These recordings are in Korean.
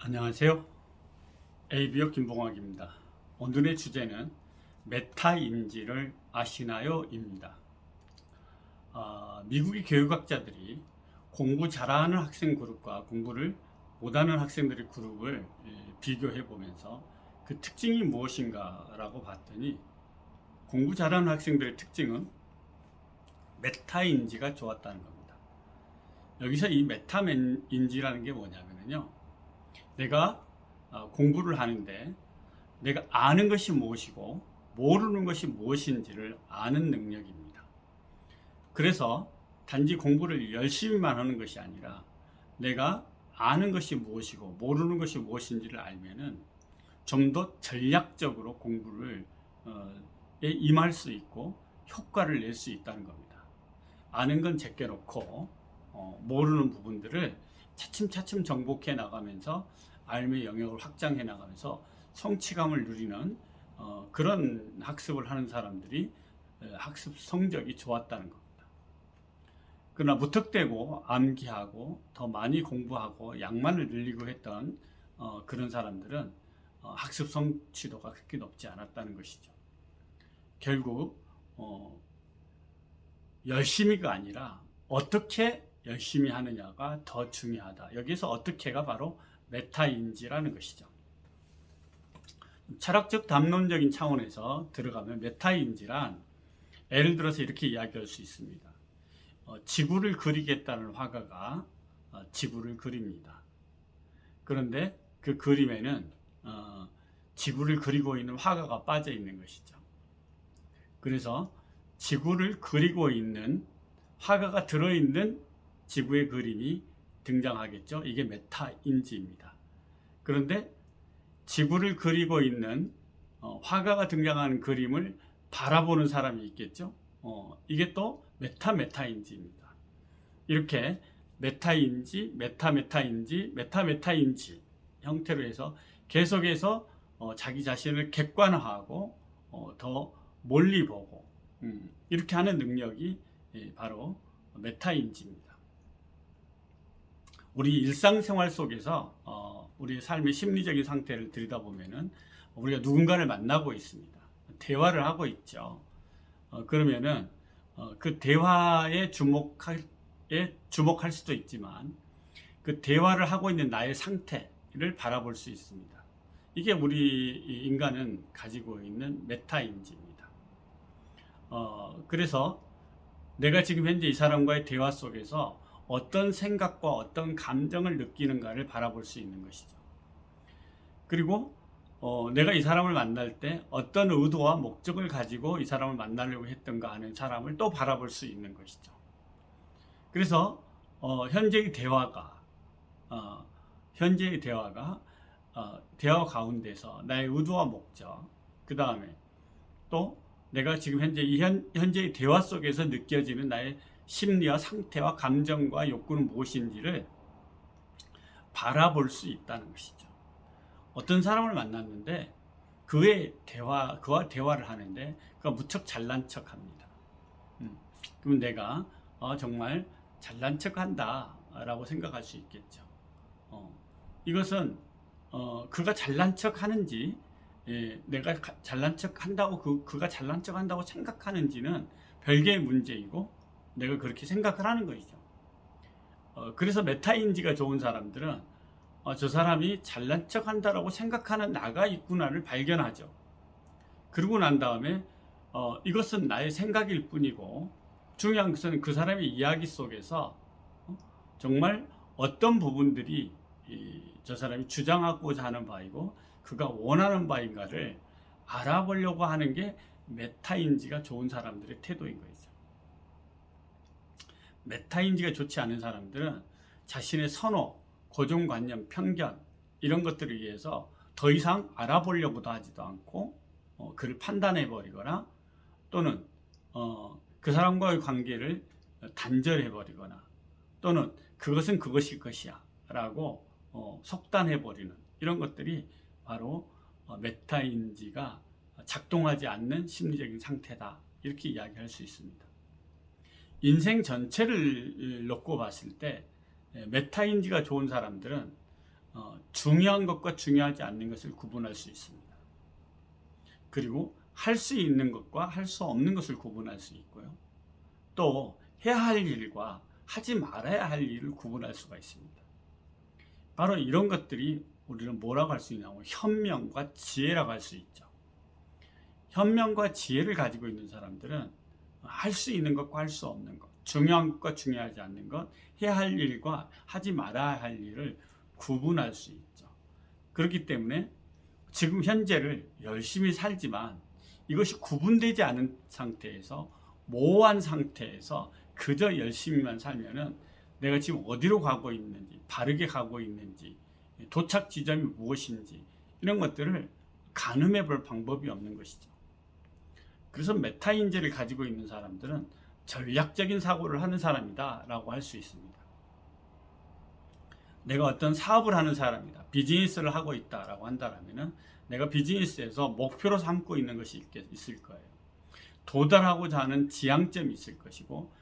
안녕하세요. ABO 김봉학입니다. 오늘의 주제는 메타인지를 아시나요? 입니다. 미국의 교육학자들이 공부 잘하는 학생 그룹과 공부를 못하는 학생들의 그룹을 비교해 보면서 그 특징이 무엇인가 라고 봤더니 공부 잘하는 학생들의 특징은 메타인지가 좋았다는 겁니다. 여기서 이 메타인지라는 게 뭐냐면요, 내가 공부를 하는데 내가 아는 것이 무엇이고 모르는 것이 무엇인지를 아는 능력입니다. 그래서 단지 공부를 열심히만 하는 것이 아니라 내가 아는 것이 무엇이고 모르는 것이 무엇인지를 알면은 좀 더 전략적으로 공부를 임할 수 있고 효과를 낼 수 있다는 겁니다. 아는 건 제껴놓고 모르는 부분들을 차츰차츰 정복해 나가면서 알의 영역을 확장해 나가면서 성취감을 누리는 그런 학습을 하는 사람들이 학습 성적이 좋았다는 겁니다. 그러나 무턱대고 암기하고 더 많이 공부하고 양만을 늘리고 했던 그런 사람들은 학습 성취도가 그렇게 높지 않았다는 것이죠. 결국 열심히가 아니라 어떻게 열심히 하느냐가 더 중요하다. 여기서 어떻게가 바로 메타인지라는 것이죠. 철학적 담론적인 차원에서 들어가면 메타인지란, 예를 들어서 이렇게 이야기할 수 있습니다. 지구를 그리겠다는 화가가 지구를 그립니다. 그런데 그 그림에는 지구를 그리고 있는 화가가 빠져 있는 것이죠. 그래서 지구를 그리고 있는 화가가 들어있는 지구의 그림이 등장하겠죠. 이게 메타인지입니다. 그런데 지구를 그리고 있는 화가가 등장하는 그림을 바라보는 사람이 있겠죠. 이게 또 메타인지입니다. 이렇게 메타인지, 메타인지, 메타인지 형태로 해서 계속해서 자기 자신을 객관화하고 더 멀리 보고 이렇게 하는 능력이 바로 메타인지입니다. 우리 일상생활 속에서 우리의 삶의 심리적인 상태를 들여다보면은 우리가 누군가를 만나고 있습니다. 대화를 하고 있죠. 그러면은 그 대화에 주목할 수도 있지만 그 대화를 하고 있는 나의 상태를 바라볼 수 있습니다. 이게 우리 인간은 가지고 있는 메타인지입니다. 그래서 내가 지금 현재 이 사람과의 대화 속에서 어떤 생각과 어떤 감정을 느끼는가를 바라볼 수 있는 것이죠. 그리고 내가 이 사람을 만날 때 어떤 의도와 목적을 가지고 이 사람을 만나려고 했던가 하는 사람을 또 바라볼 수 있는 것이죠. 그래서 현재의 대화가 대화 가운데서 나의 의도와 목적, 그 다음에 또 내가 지금 현재의 대화 속에서 느껴지는 나의 심리와 상태와 감정과 욕구는 무엇인지를 바라볼 수 있다는 것이죠. 어떤 사람을 만났는데 그와 대화를 하는데 그가 무척 잘난 척합니다. 그러면 내가 정말 잘난 척한다 라고 생각할 수 있겠죠. 이것은 그가 잘난 척하는지, 내가 잘난 척한다고 그가 잘난 척한다고 생각하는지는 별개의 문제이고 내가 그렇게 생각을 하는 것이죠. 그래서 메타인지가 좋은 사람들은 저 사람이 잘난 척한다라고 생각하는 나가 있구나를 발견하죠. 그러고 난 다음에 이것은 나의 생각일 뿐이고 중요한 것은 그 사람의 이야기 속에서 정말 어떤 부분들이 저 사람이 주장하고자 하는 바이고 그가 원하는 바인가를 알아보려고 하는 게 메타인지가 좋은 사람들의 태도인 거죠. 메타인지가 좋지 않은 사람들은 자신의 선호, 고정관념, 편견 이런 것들에 의해서 더 이상 알아보려고도 하지도 않고 그를 판단해 버리거나 또는 그 사람과의 관계를 단절해 버리거나 또는 그것은 그것일 것이야 라고 속단해 버리는 이런 것들이 바로 메타인지가 작동하지 않는 심리적인 상태다, 이렇게 이야기할 수 있습니다. 인생 전체를 놓고 봤을 때 메타인지가 좋은 사람들은 중요한 것과 중요하지 않는 것을 구분할 수 있습니다. 그리고 할 수 있는 것과 할 수 없는 것을 구분할 수 있고요. 또 해야 할 일과 하지 말아야 할 일을 구분할 수가 있습니다. 바로 이런 것들이 우리는 뭐라고 할 수 있냐면 현명과 지혜라고 할 수 있죠. 현명과 지혜를 가지고 있는 사람들은 할 수 있는 것과 할 수 없는 것, 중요한 것과 중요하지 않는 것, 해야 할 일과 하지 말아야 할 일을 구분할 수 있죠. 그렇기 때문에 지금 현재를 열심히 살지만 이것이 구분되지 않은 상태에서, 모호한 상태에서 그저 열심히만 살면은 내가 지금 어디로 가고 있는지, 바르게 가고 있는지, 도착 지점이 무엇인지 이런 것들을 가늠해 볼 방법이 없는 것이죠. 그래서 메타인지를 가지고 있는 사람들은 전략적인 사고를 하는 사람이다 라고 할 수 있습니다. 내가 어떤 사업을 하는 사람이다, 비즈니스를 하고 있다 라고 한다면 내가 비즈니스에서 목표로 삼고 있는 것이 있을 거예요. 도달하고자 하는 지향점이 있을 것이고,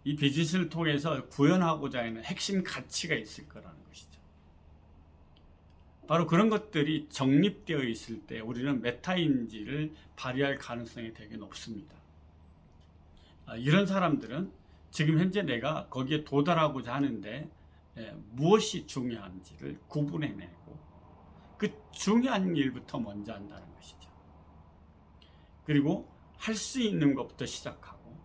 이 비즈니스를 통해서 구현하고자 하는 핵심 가치가 있을 거라는 것이죠. 바로 그런 것들이 정립되어 있을 때 우리는 메타인지를 발휘할 가능성이 되게 높습니다. 이런 사람들은 지금 현재 내가 거기에 도달하고자 하는데 무엇이 중요한지를 구분해내고 그 중요한 일부터 먼저 한다는 것이죠. 그리고 할 수 있는 것부터 시작하고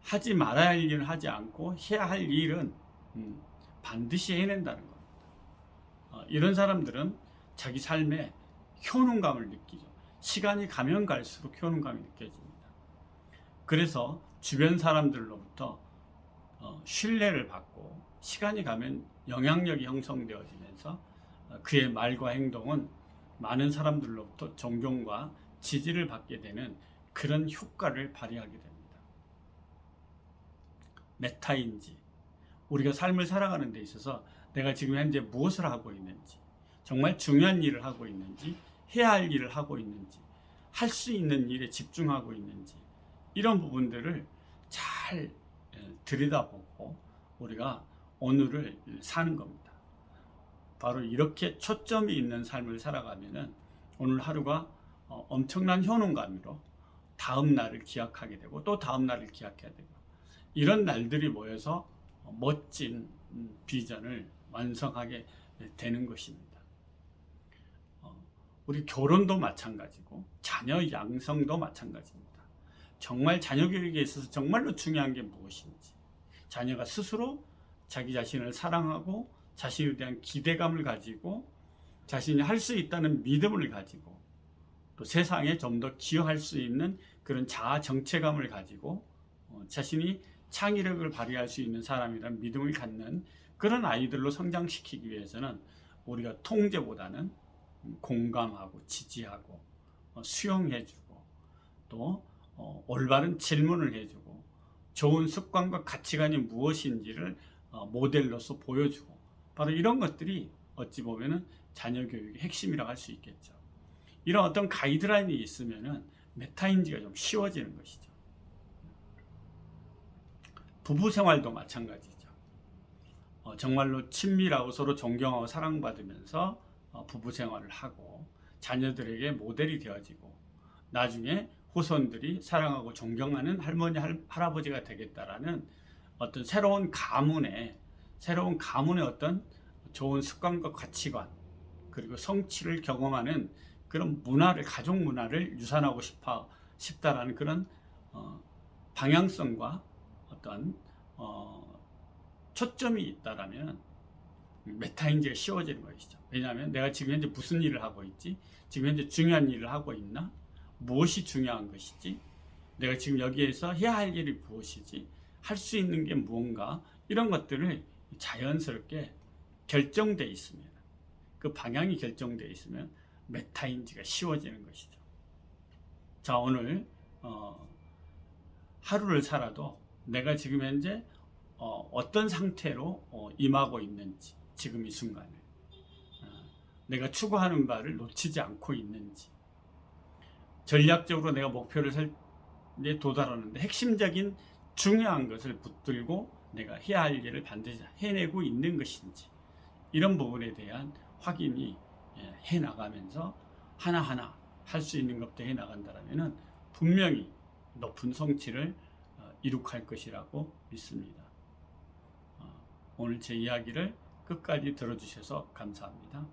하지 말아야 할 일을 하지 않고 해야 할 일은 반드시 해낸다는 겁니다. 이런 사람들은 자기 삶에 효능감을 느끼죠. 시간이 가면 갈수록 효능감이 느껴집니다. 그래서 주변 사람들로부터 신뢰를 받고 시간이 가면 영향력이 형성되어지면서 그의 말과 행동은 많은 사람들로부터 존경과 지지를 받게 되는 그런 효과를 발휘하게 됩니다. 메타인지, 우리가 삶을 살아가는 데 있어서 내가 지금 현재 무엇을 하고 있는지, 정말 중요한 일을 하고 있는지, 해야 할 일을 하고 있는지, 할 수 있는 일에 집중하고 있는지, 이런 부분들을 잘 들여다보고 우리가 오늘을 사는 겁니다. 바로 이렇게 초점이 있는 삶을 살아가면은 오늘 하루가 엄청난 효능감으로 다음 날을 기약하게 되고 또 다음 날을 기약해야 되고, 이런 날들이 모여서 멋진 비전을 완성하게 되는 것입니다. 우리 결혼도 마찬가지고 자녀 양성도 마찬가지입니다. 정말 자녀 교육에 있어서 정말로 중요한 게 무엇인지, 자녀가 스스로 자기 자신을 사랑하고 자신에 대한 기대감을 가지고 자신이 할 수 있다는 믿음을 가지고 또 세상에 좀 더 기여할 수 있는 그런 자아 정체감을 가지고 자신이 창의력을 발휘할 수 있는 사람이라는 믿음을 갖는 그런 아이들로 성장시키기 위해서는 우리가 통제보다는 공감하고 지지하고 수용해주고 또 올바른 질문을 해주고 좋은 습관과 가치관이 무엇인지를 모델로서 보여주고, 바로 이런 것들이 어찌 보면은 자녀 교육의 핵심이라고 할 수 있겠죠. 이런 어떤 가이드라인이 있으면은 메타인지가 좀 쉬워지는 것이죠. 부부 생활도 마찬가지죠. 정말로 친밀하고 서로 존경하고 사랑받으면서 부부 생활을 하고 자녀들에게 모델이 되어지고 나중에 후손들이 사랑하고 존경하는 할머니, 할아버지가 되겠다라는 어떤 새로운 가문의 어떤 좋은 습관과 가치관, 그리고 성취를 경험하는 그런 문화를, 가족 문화를 유산하고 싶다라는 그런 방향성과 어떤 초점이 있다라면 메타인지가 쉬워지는 것이죠. 왜냐하면 내가 지금 현재 무슨 일을 하고 있지? 지금 현재 중요한 일을 하고 있나? 무엇이 중요한 것이지? 내가 지금 여기에서 해야 할 일이 무엇이지? 할 수 있는 게 무언가? 이런 것들을 자연스럽게 결정되어 있으면, 그 방향이 결정되어 있으면 메타인지가 쉬워지는 것이죠. 자, 오늘 하루를 살아도 내가 지금 현재 어떤 상태로 임하고 있는지, 지금 이 순간에 내가 추구하는 바를 놓치지 않고 있는지, 전략적으로 내가 목표를 도달하는데 핵심적인 중요한 것을 붙들고 내가 해야 할 일을 반드시 해내고 있는 것인지, 이런 부분에 대한 확인이 해 나가면서 하나하나 할 수 있는 것도 해 나간다면은 분명히 높은 성취를 이룩할 것이라고 믿습니다. 오늘 제 이야기를 끝까지 들어주셔서 감사합니다.